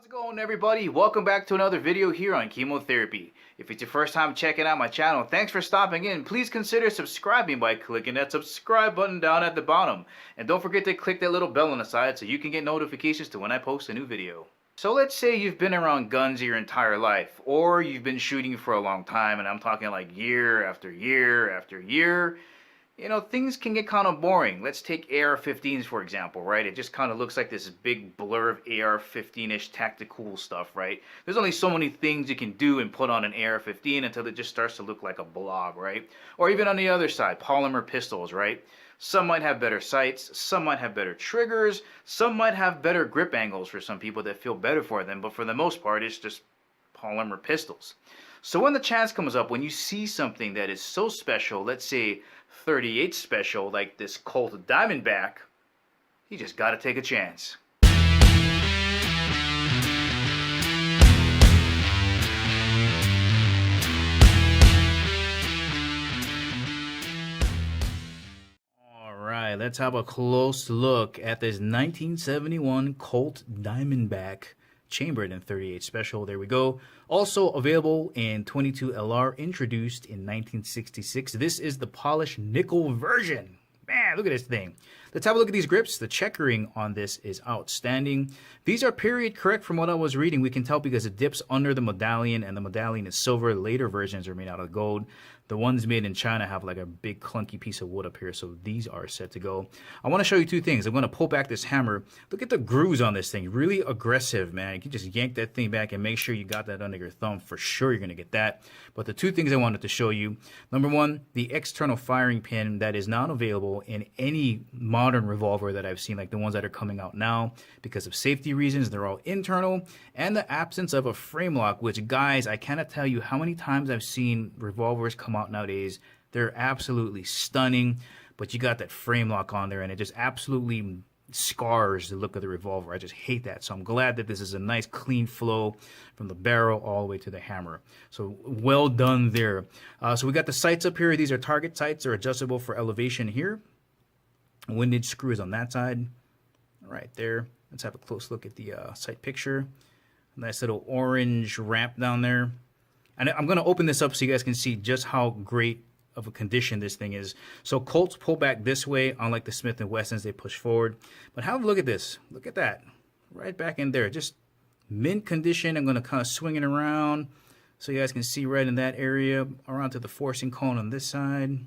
it going, everybody? Welcome back to another video here on chemotherapy. If it's your first time checking out my channel, thanks for stopping in. Please consider subscribing by clicking that subscribe button down at the bottom. And don't forget to click that little bell on the side so you can get notifications to when I post a new video. So let's say you've been around guns your entire life, or you've been shooting for a long time, and I'm talking like year after year after year. You know, things can get kind of boring. Let's take AR-15s for example, right? It just kind of looks like this big blur of AR-15-ish tactical stuff, right? There's only so many things you can do and put on an AR-15 until it just starts to look like a blob, right? Or even on the other side, polymer pistols, right? Some might have better sights, some might have better triggers, some might have better grip angles for some people that feel better for them, but for the most part, it's just polymer pistols. So when the chance comes up, when you see something that is so special, let's say 38 special, like this Colt Diamondback, you just gotta take a chance. Alright, let's have a close look at this 1971 Colt Diamondback chambered in 38 special. There we go. Also available in 22 LR, introduced in 1966. This is the polished nickel version. Man, look at this thing. Let's have a look at these grips. The checkering on this is outstanding. These are period correct from what I was reading. We can tell because it dips under the medallion, and the medallion is silver. Later versions are made out of gold. The ones made in China have like a big clunky piece of wood up here, so these are set to go. I want to show you two things. I'm going to pull back this hammer. Look at the grooves on this thing. Really aggressive, man. You can just yank that thing back and make sure you got that under your thumb. For sure you're going to get that. But the two things I wanted to show you. Number one, the external firing pin that is not available in any modern revolver that I've seen, like the ones that are coming out now. Because of safety reasons, they're all internal. And the absence of a frame lock, which, guys, I cannot tell you how many times I've seen revolvers come out nowadays. They're absolutely stunning, but you got that frame lock on there and it just absolutely scars the look of the revolver. I just hate that. So I'm glad that this is a nice clean flow from the barrel all the way to the hammer. So well done there. So we got the sights up here. These are target sights. They're adjustable for elevation here. Windage screws on that side right there. Let's have a close look at the sight picture. Nice little orange ramp down there. And I'm going to open this up so you guys can see just how great of a condition this thing is. So Colts pull back this way, unlike the Smith & Wessons, they push forward. But have a look at this. Look at that. Right back in there. Just mint condition. I'm going to kind of swing it around so you guys can see right in that area, around to the forcing cone on this side.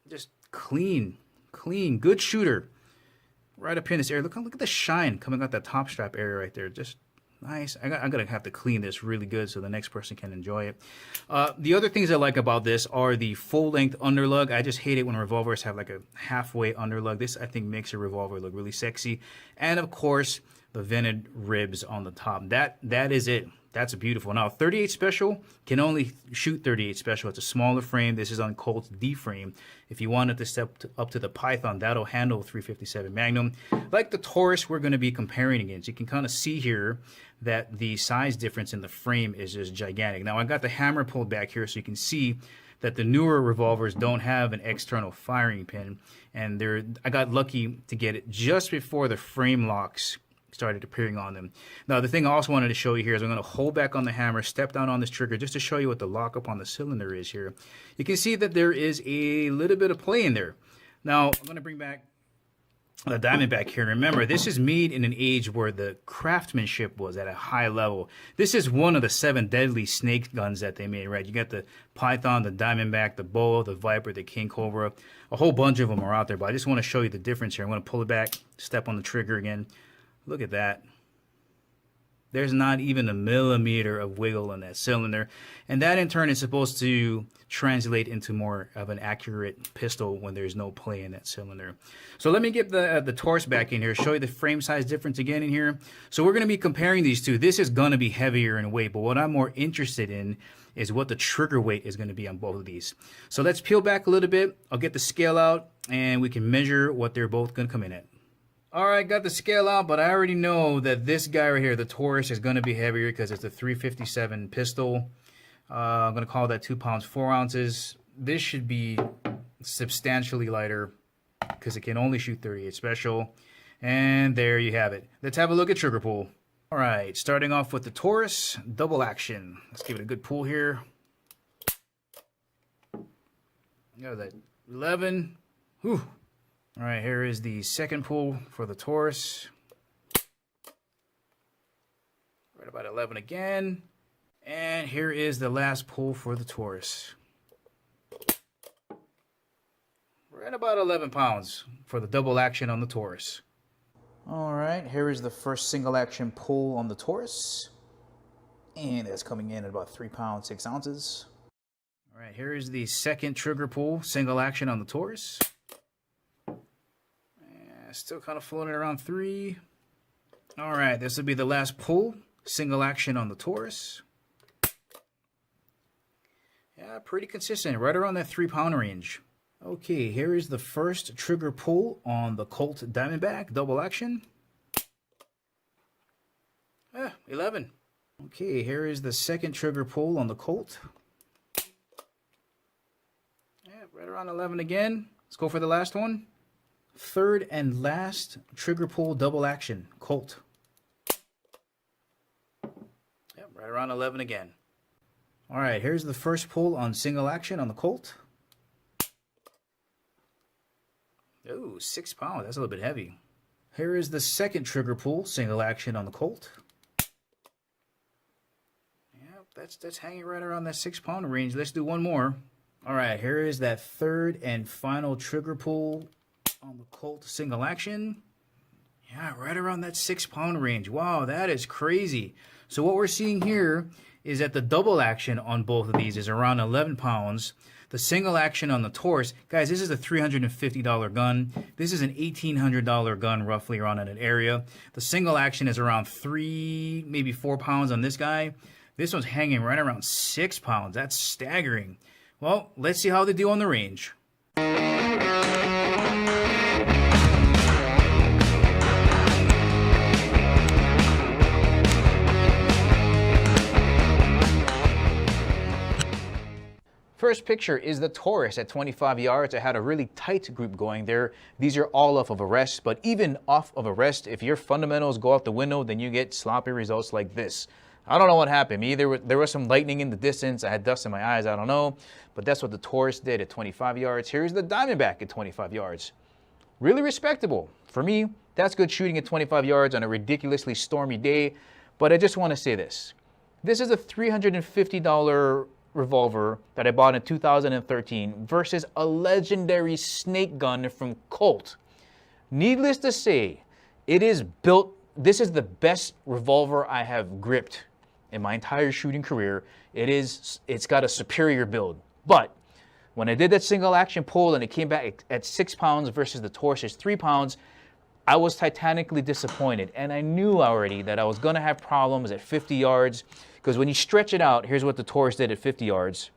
Just clean, clean, good shooter. Right up here in this area. Look at the shine coming out that top strap area right there. Just nice. I'm going to have to clean this really good so the next person can enjoy it. The other things I like about this are the full-length underlug. I just hate it when revolvers have like a halfway underlug. This, I think, makes a revolver look really sexy. And, of course, the vented ribs on the top. That is it. That's beautiful. Now, 38 Special can only shoot 38 Special. It's a smaller frame. This is on Colt's D frame. If you wanted to step up to the Python, that'll handle 357 Magnum. Like the Taurus we're going to be comparing against, you can kind of see here that the size difference in the frame is just gigantic. Now, I got the hammer pulled back here so you can see that the newer revolvers don't have an external firing pin. And I got lucky to get it just before the frame locks started appearing on them. Now, the thing I also wanted to show you here is I'm going to hold back on the hammer, step down on this trigger just to show you what the lockup on the cylinder is here. You can see that there is a little bit of play in there. Now, I'm going to bring back the Diamondback here. Remember, this is made in an age where the craftsmanship was at a high level. This is one of the 7 deadly snake guns that they made, right? You got the Python, the Diamondback, the Boa, the Viper, the King Cobra. A whole bunch of them are out there, but I just want to show you the difference here. I'm going to pull it back, step on the trigger again. Look at that. There's not even a millimeter of wiggle in that cylinder. And that in turn is supposed to translate into more of an accurate pistol when there's no play in that cylinder. So let me get the Taurus back in here, show you the frame size difference again in here. So we're going to be comparing these two. This is going to be heavier in weight, but what I'm more interested in is what the trigger weight is going to be on both of these. So let's peel back a little bit. I'll get the scale out and we can measure what they're both going to come in at. Alright, got the scale out, but I already know that this guy right here, the Taurus, is going to be heavier because it's a 357 pistol. I'm going to call that 2 pounds 4 ounces. This should be substantially lighter because it can only shoot 38 Special. And there you have it. Let's have a look at trigger pull. All right, starting off with the Taurus double action. Let's give it a good pull here. Got that 11. Whew. All right, here is the second pull for the Taurus. Right about 11 again. And here is the last pull for the Taurus. Right about 11 pounds for the double action on the Taurus. All right, here is the first single action pull on the Taurus. And it's coming in at about 3 pounds, 6 ounces. All right, here is the second trigger pull, single action on the Taurus. Still kind of floating around 3. All right, this will be the last pull, single action on the Taurus. Yeah, pretty consistent, right around that 3 pound range. Okay, here is the first trigger pull on the Colt Diamondback double action. 11. Okay, here is the second trigger pull on the Colt. Yeah, right around 11 again. Let's go for the last one. Third and last trigger pull double action, Colt. Yep, right around 11 again. All right, here's the first pull on single action on the Colt. Oh, 6 pounds. That's a little bit heavy. Here is the second trigger pull, single action on the Colt. Yep, that's hanging right around that 6 pound range. Let's do one more. All right, here is that third and final trigger pull on the Colt single action. Yeah, right around that 6 pound range. Wow, that is crazy. So what we're seeing here is that the double action on both of these is around 11 pounds. The single action on the Taurus, guys, this is a $350 gun. This is an $1,800 gun, roughly around in that area. The single action is around 3, maybe 4 pounds on this guy. This one's hanging right around 6 pounds. That's staggering. Well, let's see how they do on the range. First picture is the Taurus at 25 yards. I had a really tight group going there. These are all off of a rest, but even off of a rest, if your fundamentals go out the window, then you get sloppy results like this. I don't know what happened. Either there was some lightning in the distance. I had dust in my eyes. I don't know. But that's what the Taurus did at 25 yards. Here's the Diamondback at 25 yards. Really respectable. For me, that's good shooting at 25 yards on a ridiculously stormy day. But I just want to say this. This is a $350 revolver that I bought in 2013 versus a legendary snake gun from Colt. Needless to say, it is built. This is the best revolver I have gripped in my entire shooting career. It's got a superior build. But when I did that single action pull and it came back at 6 pounds versus the Taurus is 3 pounds, I was titanically disappointed. And I knew already that I was going to have problems at 50 yards because when you stretch it out, here's what the Taurus did at 50 yards.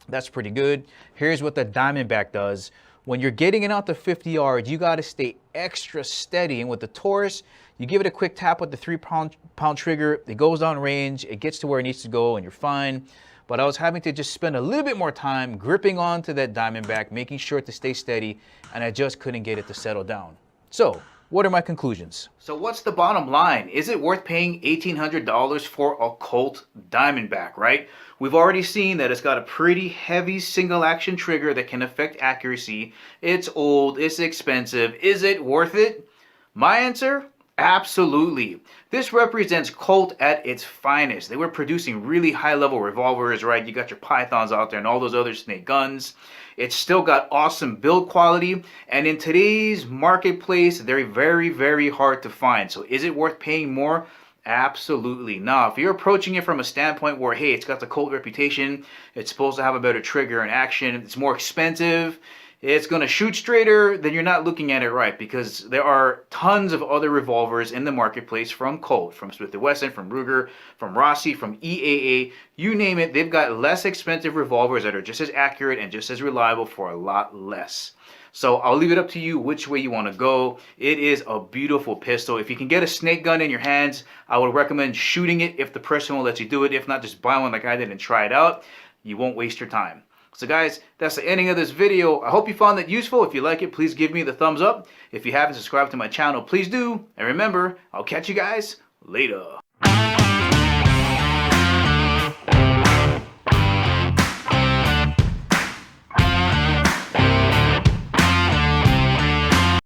That's pretty good. Here's what the Diamondback does. When you're getting it out to 50 yards, you got to stay extra steady. And with the Taurus, you give it a quick tap with the 3 pound trigger. It goes down range. It gets to where it needs to go, and you're fine. But I was having to just spend a little bit more time gripping onto that Diamondback, making sure to stay steady, and I just couldn't get it to settle down. So, what are my conclusions? So what's the bottom line? Is it worth paying $1,800 for a Colt Diamondback, right? We've already seen that it's got a pretty heavy single action trigger that can affect accuracy. It's old, it's expensive. Is it worth it? My answer? Absolutely. This represents Colt at its finest. They were producing really high-level revolvers, right? You got your Pythons out there and all those other snake guns. It's still got awesome build quality, and in today's marketplace, they're very, very hard to find. So is it worth paying more? Absolutely. Now, if you're approaching it from a standpoint where, hey, it's got the Colt reputation, it's supposed to have a better trigger and action, it's more expensive, it's going to shoot straighter, then you're not looking at it right, because there are tons of other revolvers in the marketplace from Colt, from Smith & Wesson, from Ruger, from Rossi, from EAA, you name it. They've got less expensive revolvers that are just as accurate and just as reliable for a lot less. So I'll leave it up to you which way you want to go. It is a beautiful pistol. If you can get a snake gun in your hands, I would recommend shooting it if the person will let you do it. If not, just buy one like I did and try it out. You won't waste your time. So guys, that's the ending of this video. I hope you found that useful. If you like it, please give me the thumbs up. If you haven't subscribed to my channel, please do. And remember, I'll catch you guys Later.